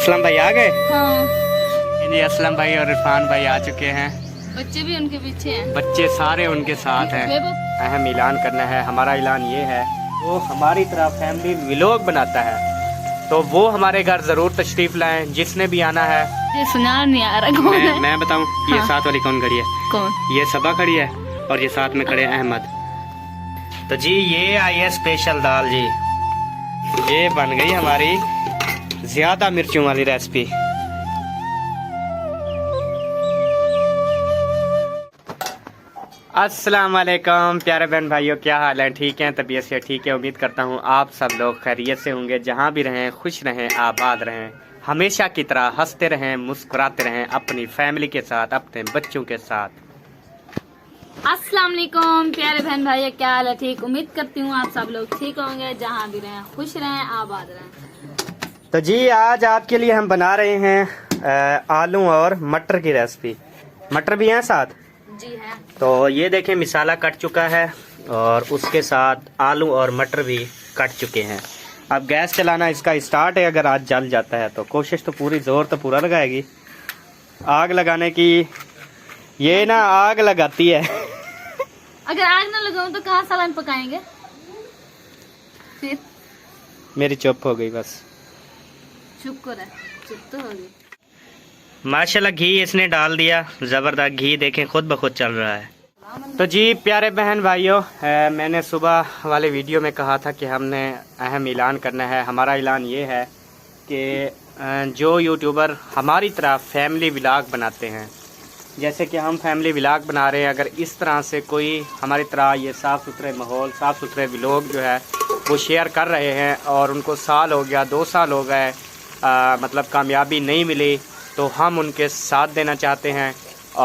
असलम भाई आ गए? हाँ। जी असलम भाई और इरफान भाई आ चुके हैं। बच्चे भी उनके पीछे हैं। बच्चे सारे उनके साथ हैं। अहम ऐलान करना है। हमारा ऐलान ये है, वो हमारी तरह फैमिली व्लॉग बनाता है तो वो हमारे घर जरूर तशरीफ लाएं। जिसने भी आना है। ये सुना नहीं आ रहा कौन है? मैं बताऊं? हाँ। ये साथ वाली कौन खड़ी है? कौन? ये सबा खड़ी है और ये साथ में खड़े हैं अहमद। तो जी ये आई है स्पेशल दाल जी। ये बन गई हमारी ज्यादा मिर्चों वाली रेसिपी। अस्सलाम वालेकुम प्यारे बहन भाइयों, क्या हाल है? ठीक हैं? तबीयत से ठीक है? उम्मीद करता हूँ आप सब लोग खैरियत से होंगे। जहाँ भी रहें खुश रहें, आबाद रहें, हमेशा की तरह हंसते रहें, मुस्कुराते रहें अपनी फैमिली के साथ, अपने बच्चों के साथ। अस्सलाम वालेकुम प्यारे बहन भाई, क्या हाल है? ठीक, उम्मीद करती हूँ आप सब लोग ठीक होंगे। जहाँ भी रहें खुश रहें, आबाद रहें। तो जी आज आपके लिए हम बना रहे हैं आलू और मटर की रेसिपी। मटर भी हैं साथ जी है। तो ये देखें मिसाला कट चुका है और उसके साथ आलू और मटर भी कट चुके हैं। अब गैस चलाना इसका स्टार्ट है। अगर आज जल जाता है तो कोशिश तो पूरी जोर तो पूरा लगाएगी आग लगाने की। ये ना आग लगाती है। अगर आग ना लगाऊं तो कहाँ सालन पकाएंगे फिर? मेरी चुप हो गई बस। चुप कर है, चुप तो हो गई। माशाल्लाह घी इसने डाल दिया, जबरदस्त घी देखें खुद ब खुद चल रहा है। तो जी प्यारे बहन भाइयों, मैंने सुबह वाले वीडियो में कहा था कि हमने अहम ऐलान करना है। हमारा ऐलान ये है कि जो यूट्यूबर हमारी तरह फैमिली व्लॉग बनाते हैं, जैसे कि हम फैमिली व्लॉग बना रहे हैं, अगर इस तरह से कोई हमारी तरह ये साफ़ सुथरे माहौल, साफ़ सुथरे व्लॉग जो है वो शेयर कर रहे हैं और उनको साल हो गया, 2 साल हो गए, मतलब कामयाबी नहीं मिली, तो हम उनके साथ देना चाहते हैं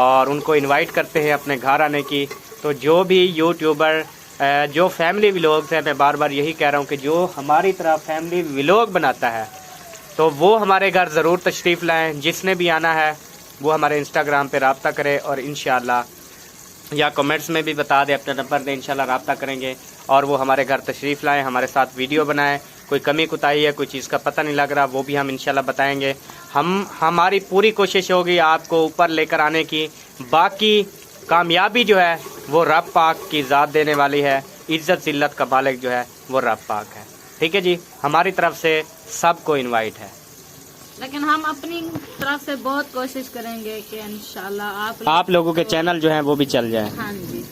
और उनको इनवाइट करते हैं अपने घर आने की। तो जो भी यूट्यूबर जो फैमिली व्लॉग्स हैं, मैं बार बार यही कह रहा हूँ कि जो हमारी तरह फैमिली व्लॉग बनाता है तो वो हमारे घर ज़रूर तशरीफ़ लाएं। जिसने भी आना है वो हमारे इंस्टाग्राम पे रब्ता करे और इंशाल्लाह या कमेंट्स में भी बता दे, अपना नंबर दे, इंशाल्लाह रब्ता करेंगे और वो हमारे घर तशरीफ़ लाएं, हमारे साथ वीडियो बनाएं। कोई कमी कुताही है, कोई चीज़ का पता नहीं लग रहा, वो भी हम इंशाल्लाह बताएंगे। हमारी पूरी कोशिश होगी आपको ऊपर लेकर आने की। बाकी कामयाबी जो है वो रब पाक की ज़ात देने वाली है। इज़्ज़त जिल्लत का मालिक जो है वो रब पाक है। ठीक है जी, हमारी तरफ से सबको इनवाइट है। लेकिन हम अपनी तरफ से बहुत कोशिश करेंगे कि इंशाल्लाह आप लोगों के चैनल जो हैं वो भी चल जाए। हाँ जी।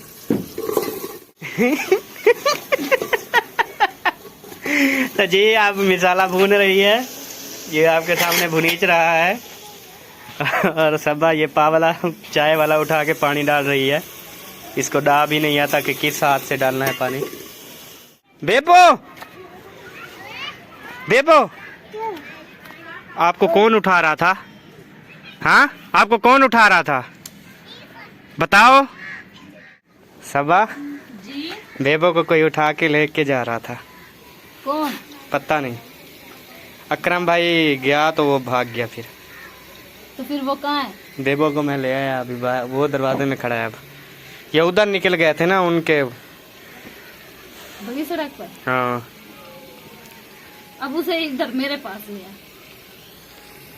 तो जी आप मिसाला भून रही है, ये आपके सामने भुनीच रहा है और सबा ये पावला चाय वाला उठा के पानी डाल रही है। इसको डा भी नहीं आता कि किस हाथ से डालना है पानी। बेबो बेबो आपको कौन उठा रहा था? हाँ आपको कौन उठा रहा था बताओ? सबा जी बेबो को कोई उठा के लेके जा रहा था। कौन? पता नहीं। अकरम भाई गया तो वो भाग गया फिर। तो फिर वो कहाँ है? बेबो को मैं ले आया अभी, वो दरवाजे में खड़ा है। अब ये उधर निकल गए थे ना उनके बड़ी सड़क पर। हाँ अब उसे इधर मेरे पास ही है।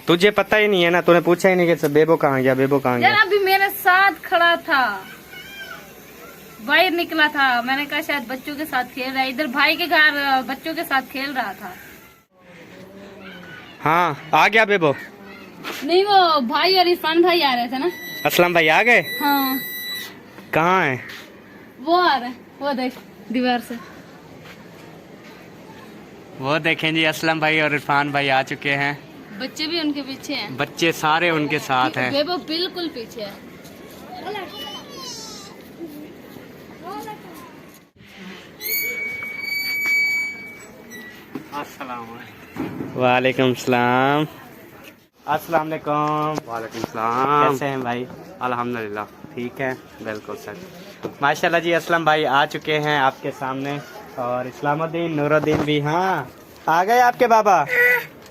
तुझे पता ही नहीं है ना, तूने पूछा ही नहीं कि बेबो कहाँ गया, बेबो कहाँ यार गया। अभी मेरे साथ खड़ा था, बाहर निकला था, मैंने कहा शायद बच्चों के साथ खेल रहा है। इधर भाई के घर बच्चों के साथ खेल रहा था। हाँ आ गया बेबो। नहीं वो भाई और इरफान भाई आ रहे थे ना। असलम भाई आ गए? हाँ कहाँ है? वो आ रहे, वो देख दीवार से। वो देखें जी असलम भाई और इरफान भाई आ चुके हैं। बच्चे भी उनके पीछे हैं। बच्चे सारे उनके साथ हैं। बेबो बिल्कुल पीछे है। वालेकुम सलाम। अस्सलाम वालेकुम। वालेकुम सलाम। कैसे हैं भाई? अल्हम्दुलिल्लाह ठीक है, बिल्कुल सर। माशाल्लाह जी असलम भाई आ चुके हैं आपके सामने और इस्लामुद्दीन नूरुद्दीन भी। हाँ आ गए आपके बाबा?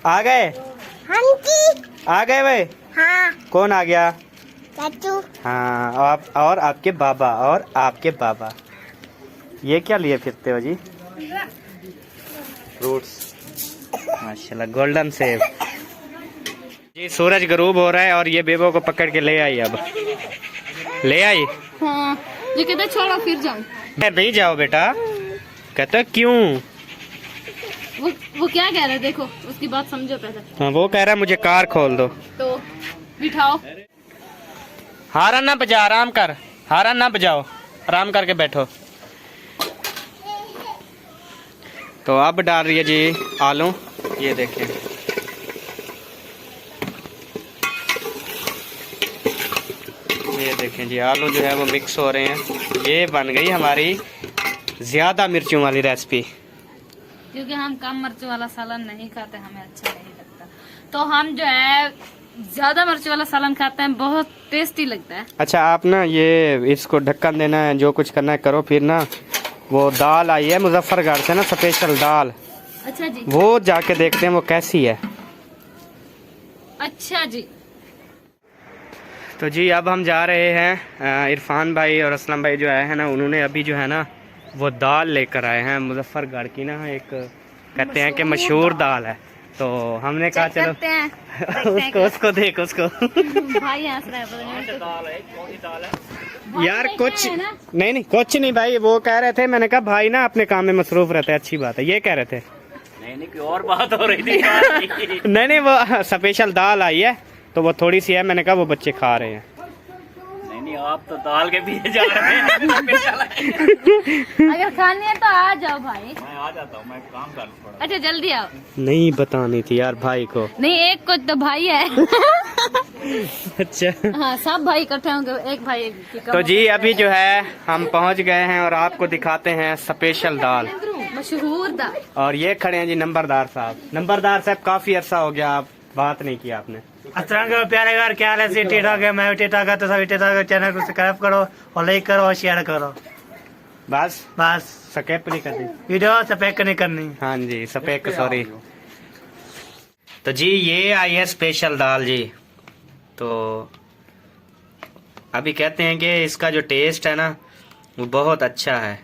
आ गए? हाँ जी। आ गए भाई? हाँ। कौन आ गया? चाचू। हाँ और आपके बाबा और आपके बाबा। ये क्या लिए फिरते हो जी? फ्रूट्स माशाल्लाह, गोल्डन सेब। ये सूरज गरूब हो रहा है और ये बेबो को पकड़ के ले आई। अब ले आई। हाँ, ये कहता छोड़ो फिर जाऊँ। नहीं जाओ बेटा। कहता क्यों? वो क्या कह रहा है, देखो उसकी बात समझो पहले। हाँ, वो कह रहा है मुझे कार खोल दो। तो बिठाओ। हारन ना बजा, आराम कर। हारन ना बजाओ, आराम करके बैठो। तो अब डाल रही है जी आलू। ये देखें, ये देखें जी आलू जो है वो मिक्स हो रहे हैं। ये बन गई हमारी ज्यादा मिर्चों वाली रेसिपी। क्योंकि हम कम मिर्च वाला सालन नहीं खाते, हमें अच्छा नहीं लगता। तो हम जो है ज्यादा मिर्च वाला सालन खाते हैं, बहुत टेस्टी लगता है। अच्छा, आप ना ये इसको ढक्कन देना है, जो कुछ करना है करो। फिर ना वो दाल आई है मुजफ्फरगढ़ से ना, स्पेशल दाल। अच्छा जी। वो जाके देखते हैं वो कैसी है। अच्छा जी। तो जी अब हम जा रहे हैं। इरफान भाई और असलम भाई जो आए हैं ना, उन्होंने अभी जो है ना वो दाल लेकर आए हैं मुजफ्फरगढ़ की ना, एक कहते हैं कि मशहूर दाल है। तो हमने कहा चलो उसको देख उसको। भाई हंस रहा है। यार कुछ नहीं कुछ नहीं भाई, वो कह रहे थे, मैंने कहा भाई ना अपने काम में मसरूफ रहते हैं, अच्छी बात है। ये कह रहे थे। नहीं कोई और बात हो रही थी। नहीं वो स्पेशल दाल आई है तो वो थोड़ी सी है, मैंने कहा वो बच्चे खा रहे हैं। नहीं आप तो दाल के पीछे जा रहे हैं। अगर खानी है तो आ जाओ भाई। मैं आ जाता हूँ, मैं काम कर लूँ थोड़ा। अच्छा जल्दी आओ। नहीं बतानी थी यार भाई को। नहीं, एक को तो भाई है। अच्छा हाँ, सब भाई इकट्ठे होंगे, एक भाई की तो जी अभी जो है हम पहुंच गए हैं और आपको दिखाते हैं स्पेशल दाल, मशहूर दाल। और ये खड़े हैं जी नंबरदार साहब। नंबरदार साहब काफी अरसा हो गया आप बात नहीं किया आपने। अस्सलाम प्यारे घर, क्या हाल है? ठीक ठाक है, मैं भी ठीक ठाक है। तो सभी ठीक ठाक है। चैनल को सब्सक्राइब करो और लाइक करो और शेयर करो। बस स्किप नहीं करनी वीडियो सपेक नहीं करनी। हाँ जी, स्पेक सॉरी। तो जी ये आई है स्पेशल दाल जी। तो अभी कहते हैं कि इसका जो टेस्ट है ना वो बहुत अच्छा है।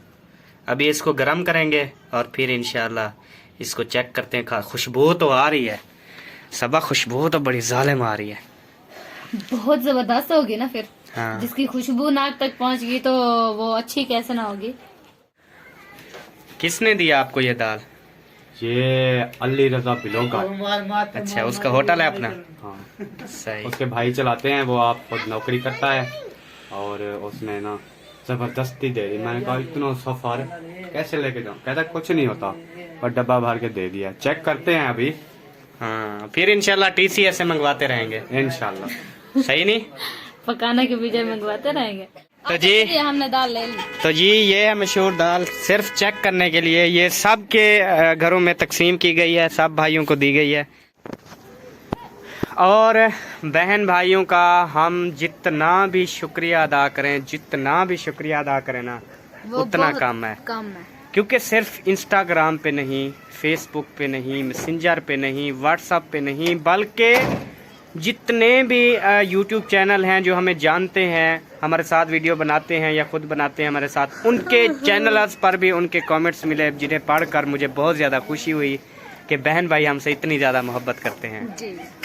अभी इसको गरम करेंगे और फिर इंशाल्लाह इसको चेक करते हैं। खुशबू तो आ रही है सबा, खुशबू तो बड़ी जालिम आ रही है। बहुत जबरदस्त होगी ना फिर। हाँ। जिसकी खुशबू नाक तक पहुंच गई तो वो अच्छी कैसे ना होगी। किसने दिया आपको ये दाल? ये अली रजा बिलोगा। अच्छा, उसका होटल है अपना? हाँ, सही। उसके भाई चलाते हैं, वो आप खुद नौकरी करता है और उसने ना जबरदस्ती दे दी। मैंने कहा इतना सफर कैसे लेके जाऊँ? कहता कुछ नहीं होता, और डब्बा भर के दे दिया। चेक करते हैं अभी। हाँ, फिर इंशाल्लाह TCS से मंगवाते रहेंगे इंशाल्लाह। सही नहीं? पकाने के बजाय मंगवाते रहेंगे। तो जी हमने दाल ले ली। तो जी ये है मशहूर दाल। सिर्फ चेक करने के लिए ये सब के घरों में तकसीम की गई है, सब भाइयों को दी गई है। और बहन भाइयों का हम जितना भी शुक्रिया अदा करें, जितना भी शुक्रिया अदा करें ना उतना कम है। क्योंकि सिर्फ इंस्टाग्राम पे नहीं, फेसबुक पे नहीं, मैसेंजर पे नहीं, व्हाट्सएप पे नहीं, बल्कि जितने भी यूट्यूब चैनल हैं जो हमें जानते हैं, हमारे साथ वीडियो बनाते हैं या खुद बनाते हैं हमारे साथ, उनके चैनल्स पर भी उनके कमेंट्स मिले, जिन्हें पढ़कर मुझे बहुत ज़्यादा खुशी हुई कि बहन भाई हमसे इतनी ज़्यादा मोहब्बत करते हैं।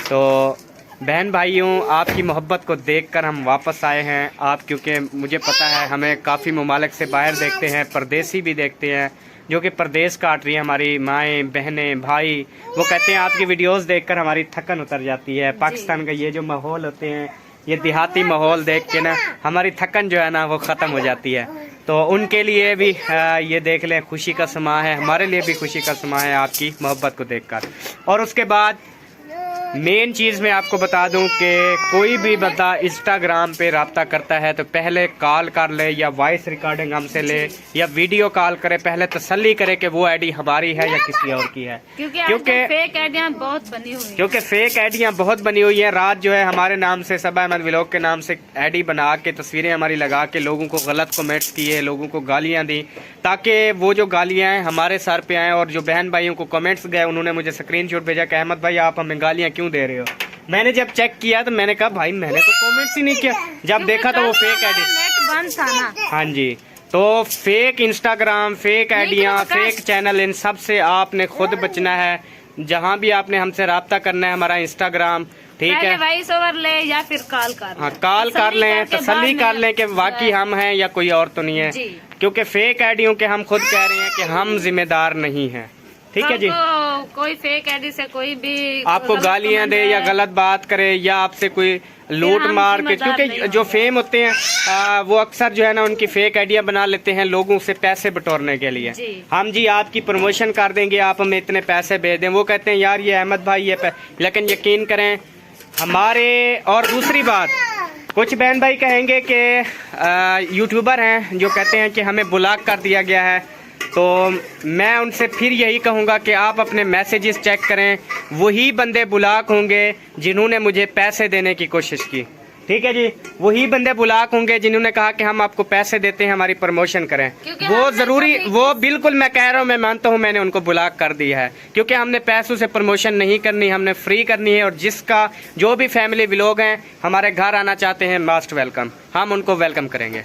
तो बहन भाइयों, आपकी मोहब्बत को देखकर हम वापस आए हैं। आप क्योंकि मुझे पता है हमें काफ़ी ममालिक से बाहर देखते हैं, परदेसी भी देखते हैं जो कि परदेश काट रही है हमारी माएँ बहनें भाई। वो कहते हैं आपकी वीडियोस देखकर हमारी थकन उतर जाती है। पाकिस्तान का ये जो माहौल होते हैं, ये देहाती माहौल देख के ना हमारी थकन जो है ना वो ख़त्म हो जाती है। तो उनके लिए भी ये देख लें खुशी का समा है, हमारे लिए भी खुशी का समा है आपकी मोहब्बत को देखकर। और उसके बाद मेन चीज़ मैं आपको बता दूं कि कोई भी बंदा इंस्टाग्राम पे रब्ता करता है तो पहले कॉल कर ले या वॉइस रिकॉर्डिंग हमसे ले या वीडियो कॉल करे, पहले तसल्ली करे कि वो आईडी हमारी है या किसी और की है। क्योंकि फेक आइडियां बहुत बनी हुई हैं। क्योंकि फेक आइडियां बहुत बनी हुई है। रात जो है हमारे नाम से, सबा अहमद व्लॉग के नाम से आईडी बना के तस्वीरें हमारी लगा के लोगों को गलत कमेंट्स किए, लोगों को गालियाँ दी, ताकि वो जो गालियाँ हैं हमारे सर पे आए। और जो बहन भाइयों को कमेंट्स गए उन्होंने मुझे स्क्रीनशॉट भेजा कि अहमद भाई आप हमें गालियाँ क्यों दे रहे हो। मैंने जब चेक किया तो मैंने कहा भाई मैंने तो कमेंट्स ही नहीं किया। जब देखा तो वो फेक आईडी, नेट बंद था ना। हाँ जी, तो फेक इंस्टाग्राम, फेक आइडियाँ, फेक चैनल, इन सब से आपने खुद बचना है। जहाँ भी आपने हमसे रब्ता करना है, हमारा इंस्टाग्राम ठीक पहले है, वॉइस ओवर ले या फिर कॉल कर हाँ कॉल कर लें, तसल्ली कर लें कि वाकई हम हैं या कोई और तो नहीं है, जी। क्योंकि फेक आईडियों के हम खुद कह रहे हैं कि हम जिम्मेदार नहीं हैं। ठीक है जी। कोई फेक आईडी से कोई भी आपको गलत गालियां comment दे या है, गलत बात करे या आपसे कोई लूट हम मार के, जिम्मेदार क्योंकि नहीं जो फेम होते हैं वो अक्सर जो है ना उनकी फेक आइडिया बना लेते हैं लोगों से पैसे बटोरने के लिए। जी। हम जी आपकी प्रमोशन कर देंगे, आप हमें इतने पैसे भेज दें। वो कहते हैं यार ये अहमद भाई ये लेकिन यकीन करें हमारे, और दूसरी बात कुछ बहन भाई कहेंगे कि यूट्यूबर हैं जो कहते हैं कि हमें ब्लॉक कर दिया गया है, तो मैं उनसे फिर यही कहूँगा कि आप अपने मैसेजेस चेक करें, वही बंदे ब्लॉक होंगे जिन्होंने मुझे पैसे देने की कोशिश की। ठीक है जी, वही बंदे ब्लॉक होंगे जिन्होंने कहा कि हम आपको पैसे देते हैं हमारी प्रमोशन करें। क्योंकि वो हमने जरूरी, कभी- वो बिल्कुल मैं कह रहा हूँ, मैं मानता हूँ मैंने उनको ब्लॉक कर दिया है, क्योंकि हमने पैसों से प्रमोशन नहीं करनी, हमने फ्री करनी है। और जिसका जो भी फैमिली व्लॉग हैं हमारे घर आना चाहते हैं, मोस्ट वेलकम, हम उनको वेलकम करेंगे।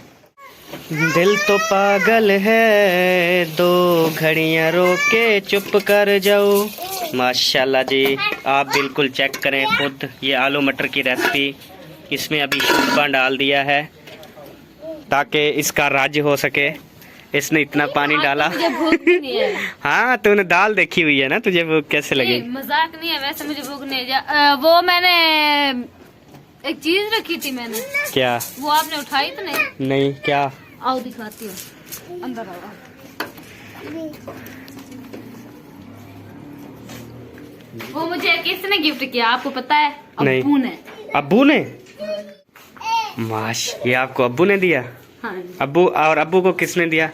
दिल तो पागल है, दो घड़ियां रोके चुप कर जाओ। माशाल्लाह जी, आप बिल्कुल चेक करें खुद। ये आलू मटर की रेसिपी, इसमें अभी शोरबा डाल दिया है ताकि इसका राज्य हो सके। इसने इतना पानी डाला। मुझे भूख भी नहीं है। हाँ, तूने दाल देखी हुई है ना, तुझे वो कैसे लगी? नहीं, मजाक नहीं है, वैसे मुझे भूख नहीं है। वो मैंने एक चीज रखी थी मैंने, क्या? वो आपने उठाई तो नहीं? नहीं, क्या? आओ दिखाती हूँ, अंदर आओ। वो मुझे किसने गिफ्ट किया आपको पता है? नहीं। अब्बू ने। अब्बू ने? माश, ये आपको अब्बू ने दिया? हाँ। अब्बू, और अब्बू को किसने दिया?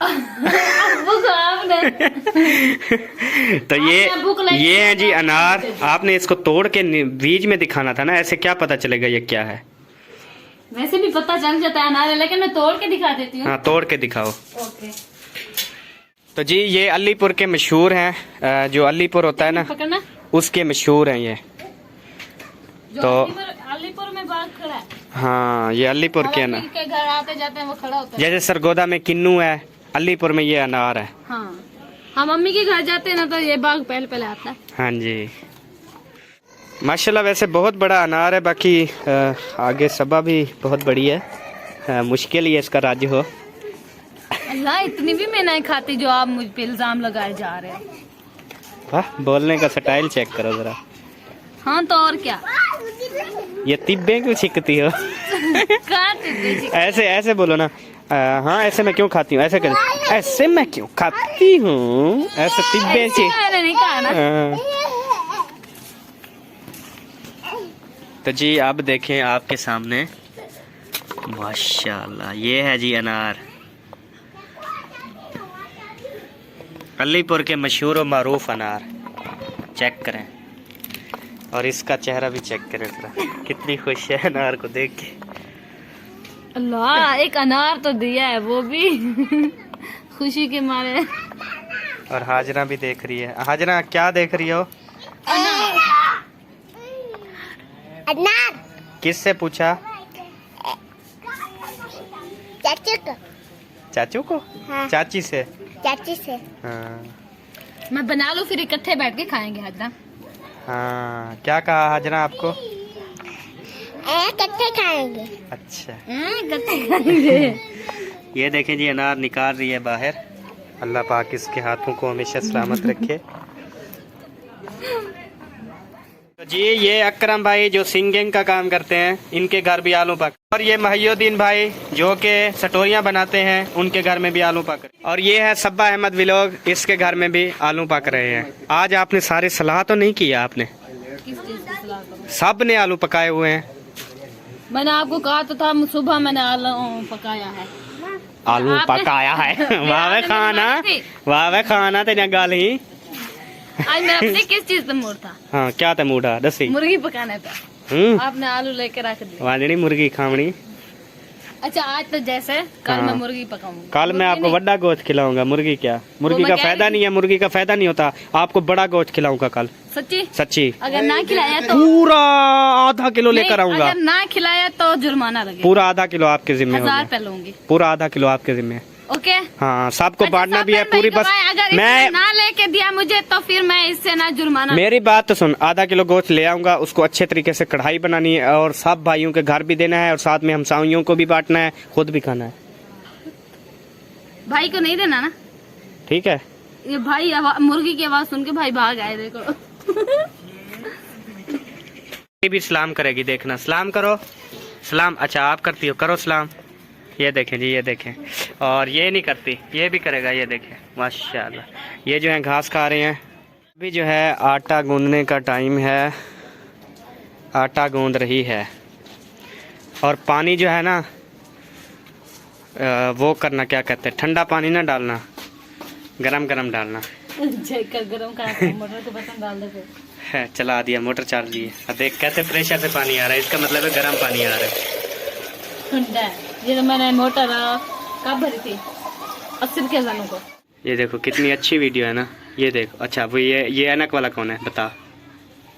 अब्बू को आपने। तो अब्बू को ये है जी अनार। आपने इसको तोड़ के बीज में दिखाना था ना, ऐसे क्या पता चलेगा ये क्या है? वैसे भी पता चल जाता है अनार है, लेकिन मैं तोड़ के दिखा देती हूँ। हाँ, तोड़ के दिखाओ। ओके। तो जी ये अलीपुर के मशहूर हैं, जो अलीपुर होता है ना पकड़ना। उसके मशहूर हैं ये। जो तो अलीपुर में बाग खड़ा है। हाँ, ये अलीपुर के ना, के घर आते जाते हैं वो खड़ा होता है। जैसे सरगोदा में किन्नू है, अलीपुर में ये अनार है। हाँ, हम मम्मी के घर जाते हैं ना तो ये बाग पहले पहले आता है। हाँ जी, माशाल्लाह। वैसे बहुत बड़ा अनार है, बाकी आगे सबा भी बहुत बड़ी है, मुश्किल ही है इसका राज्य हो। अल्लाह, इतनी भी मैं नहीं खाती जो आप मुझ पे इल्जाम लगाए जा रहे हैं। हाँ, बोलने का स्टाइल चेक करो जरा। हाँ तो और क्या? ये तिब्बे क्यों छिकती हो? कहाँ तिब्बे छिक- ऐसे ऐसे बोलो ना। हाँ, ऐसे मैं क्यों खाती हूँ, ऐसे कर, ऐसे मैं क्यों खाती हूँ, ऐसे तिब्बे ऐसे मैंने नहीं कहा ना। तो जी अब देखें आपके सामने, माशाल्लाह ये है जी अनार, अलीपुर के मशहूर और मारूफ अनार। चेक करें, और इसका चेहरा भी चेक करें जरा, कितनी खुश है अनार को देख के। अल्लाह, एक अनार तो दिया है, वो भी खुशी के मारे। और हाजरा भी देख रही है। हाजरा क्या देख रही हो? अनार किससे पूछा? चाचू को। चाचू को? हाँ। चाची से? चाचू से। हाँ। मैं बना लूं, फिर इकट्ठे बैठ के खाएंगे हाजरा। हाँ, क्या कहा हाजरा आपको? इकट्ठे खाएंगे। अच्छा, इकट्ठे खाएंगे। ये देखें जी अनार निकाल रही है बाहर। अल्लाह पाक इसके हाथों को हमेशा सलामत रखे। तो जी ये अकरम भाई जो सिंगिंग का काम करते हैं, इनके घर भी आलू पक। और ये महिउद्दीन भाई जो के सटोरियाँ बनाते हैं, उनके घर में भी आलू पक। और ये है सब्बा अहमद व्लॉग, इसके घर में भी आलू पक रहे हैं। आज आपने सारे सलाह तो नहीं किया आपने? किस चीज की सलाह करूं? सब ने आलू पकाए हुए हैं। मैंने आपको कहा तो था सुबह मैंने आलू पकाया है। आलू आपने- पकाया है। वाह वे खाना, थी। वाह वे खाना तेरी गल ही। आज मेरा पता है किस चीज पे मूड था? हाँ, क्या था मूडा दसी? मुर्गी पकाने पे। आपने आलू लेके रख दिया। वाजनी मुर्गी खावनी। अच्छा, आज तो जैसे कल मैं मुर्गी पकाऊंगी। कल मैं आपको बड़ा गोश्त खिलाऊंगा। मुर्गी क्या, मुर्गी मैं का कह फायदा रही नहीं है, मुर्गी का फायदा नहीं होता। आपको बड़ा गोश्त खिलाऊंगा कल, सच्ची? सच्ची। अगर ना खिलाया तो पूरा आधा किलो नहीं, लेकर आऊंगा। अगर ना खिलाया तो जुर्माना लगेगा। पूरा आधा किलो आपके जिम्मे 1000 होगा। रुपए लूंगी। पूरा आधा किलो आपके जिम्मे। ओके। हाँ, सबको अच्छा, बांटना सब भी है बहन पूरी भाई बस। को अगर मैं इसने ना लेके दिया मुझे तो फिर मैं इससे ना जुर्माना। मेरी बात तो सुन, आधा किलो गोश्त ले आऊंगा, उसको अच्छे तरीके से कढ़ाई बनानी है और सब भाइयों के घर भी देना है और साथ में हमसाइयों को भी बांटना है, खुद भी खाना है। भाई को नहीं देना ना। ठीक है। ये भाई मुर्गी की आवाज सुन के भाई भाग आए देखो। ये भी सलाम करेगी, देखना। सलाम करो, सलाम। अच्छा आप करती हो, करो सलाम। ये देखें जी, ये देखें। और ये नहीं करती, ये भी करेगा, ये देखें माशाल्लाह। ये जो है घास खा रहे हैं। अभी जो है आटा गूंदने का टाइम है, आटा गूंद रही है। और पानी जो है ना वो करना, क्या कहते हैं, ठंडा पानी ना डालना, गरम गरम डालना गरम का मोटर को बटन डाल दे। है, चला दिया, मोटर चालू दी है। अब देख कहते प्रेशर से पानी आ रहा है, इसका मतलब है गर्म पानी आ रहा है। ठंडा है। ये तो मैंने मोटर कब भरी थी, 80 रुपये जानों को। ये देखो कितनी अच्छी वीडियो है ना, ये देखो। अच्छा वो ये ऐनक वाला कौन है बता?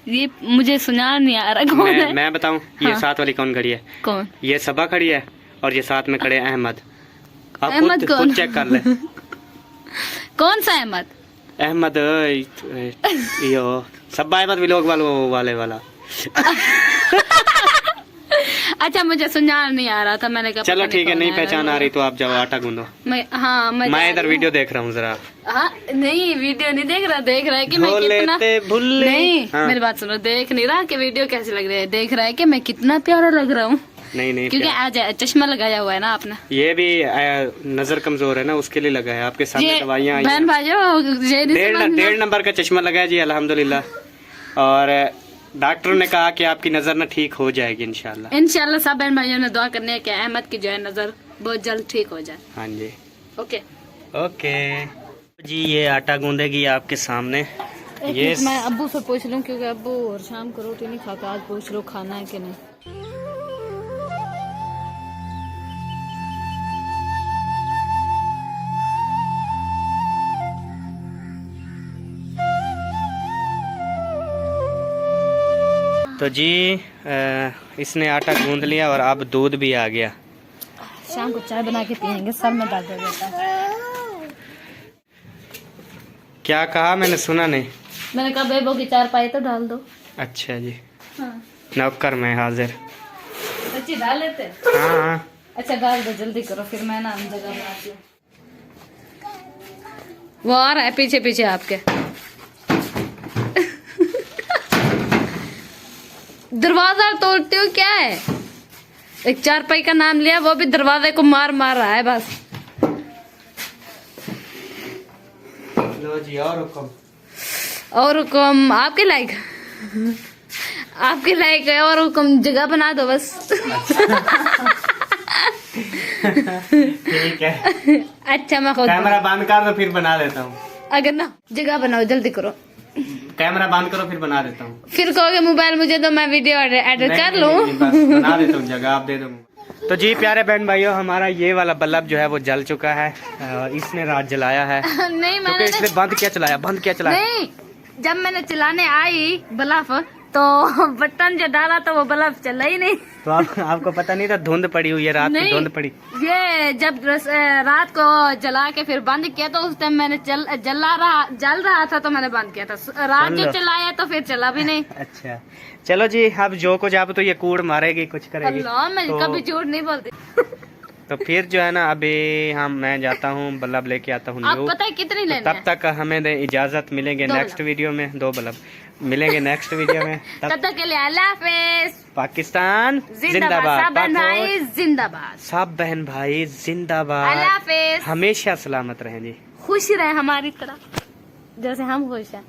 ये मुझे सुना नहीं आ रहा कौन है। मैं बताऊं, ये हाँ। साथ वाली कौन खड़ी है? कौन? ये सबा खड़ी है और ये साथ में खड़े अहमद। आप अहमद कौन? खुद चेक कर ले। कौन सा अहमद? अहमद यो सबा अहमद व्लॉग वाले वाला। अच्छा मुझे सुना नहीं आ रहा था, मैंने कहा चलो पता ठीक है, कौन नहीं है। पहचान आ रही तो आप जाओ आटा गूंदो। मैं इधर वीडियो देख रहा हूँ जरा। हाँ नहीं वीडियो नहीं देख रहा है कि मैं भोले कितना ते भुल्ले। नहीं हाँ। मेरी बात सुनो, देख नहीं रहा कि वीडियो कैसी लग रही है, देख रहा है कि मैं कितना प्यारा लग रहा हूँ। नहीं क्योंकि आज चश्मा लगाया हुआ है ना आपने। ये भी नजर कमजोर है ना, उसके लिए लगा है। आपके सामने दवाइयाँ आई हैं। बहन भाइयों डेढ़ नंबर का चश्मा लगाया जी अल्हम्दुलिल्लाह। और डॉक्टर ने कहा कि आपकी नजर ना ठीक हो जाएगी इंशाल्लाह। इंशाल्लाह सब बहन भाइयों ने दुआ करनी है कि अहमद की जो है नजर बहुत जल्द ठीक हो जाए। हाँ जी, ओके ओके जी। ये आटा गूंदेगी आपके सामने। ये मैं अब्बू से पूछ लूं क्योंकि अब्बू और शाम को रोटी नहीं खाता, आज पूछ लो खाना है कि नहीं। तो जी इसने आटा गूंद लिया और अब दूध भी आ गया। शाम को चाय बना के पियेंगे, सर में डाल देता। क्या कहा, मैंने सुना नहीं। मैंने कहा बेबो की 4 पाई तो डाल दो। अच्छा जी, हाँ नौकर में हाजिर। बच्ची डाल लेते। हाँ हाँ अच्छा डाल दो, जल्दी करो फिर मैं ना जगह बनाती हूँ। वो आ रहा है पीछे पीछे आपके। दरवाजा तोड़ते हो क्या है? एक 4 पाई का नाम लिया, वो भी दरवाजे को मार रहा है बस। लो जी, और हुक्म। और हुक्म आपके लायक आपके लायक है, और हुक्म जगह बना दो बस। ठीक है। अच्छा मैं खुद कैमरा बंद कर दो फिर बना देता हूँ। अगर ना जगह बनाओ जल्दी करो। कैमरा बंद करो फिर बना देता हूँ। फिर कहोगे मोबाइल मुझे दो, मैं वीडियो एडिट कर लूँ। बस बना देता हूँ, जगह आप दे दो। तो जी प्यारे बहन भाइयों, हमारा ये वाला बल्ब जो है वो जल चुका है और इसने रात जलाया है। नहीं क्योंकि मैंने इसने बंद क्या चलाया? नहीं, जब मैंने चलाने आई बल्ब तो बटन जो डाला तो वो बल्ब चला ही नहीं। तो आपको पता नहीं था धुंध पड़ी हुई है, रात की नहीं। धुंध पड़ी। ये जब रात को जला के फिर बंद किया तो उस टाइम मैंने जल रहा था तो मैंने बंद किया था। रात जो चलाया तो फिर चला भी नहीं। अच्छा चलो जी, अब जो कुछ आप तो ये कूड़ मारेगी, कुछ करेगी। अल्लाह मैं तो- कभी झूठ नहीं बोलती। तो फिर जो है ना अभी मैं जाता हूँ बल्ब लेके आता हूँ। आप पता है कितनी लेने तब तक हमें इजाजत, मिलेंगे 2 नेक्स्ट वीडियो में। 2 बल्ब मिलेंगे नेक्स्ट वीडियो में। तब तक के लिए अल्लाह हाफिज। पाकिस्तान जिंदाबाद। सब बहन भाई जिंदाबाद। सब बहन भाई जिंदाबाद। अल्लाह हाफिज। हमेशा सलामत रहें जी, खुश रहे हमारी तरह जैसे हम खुश हैं।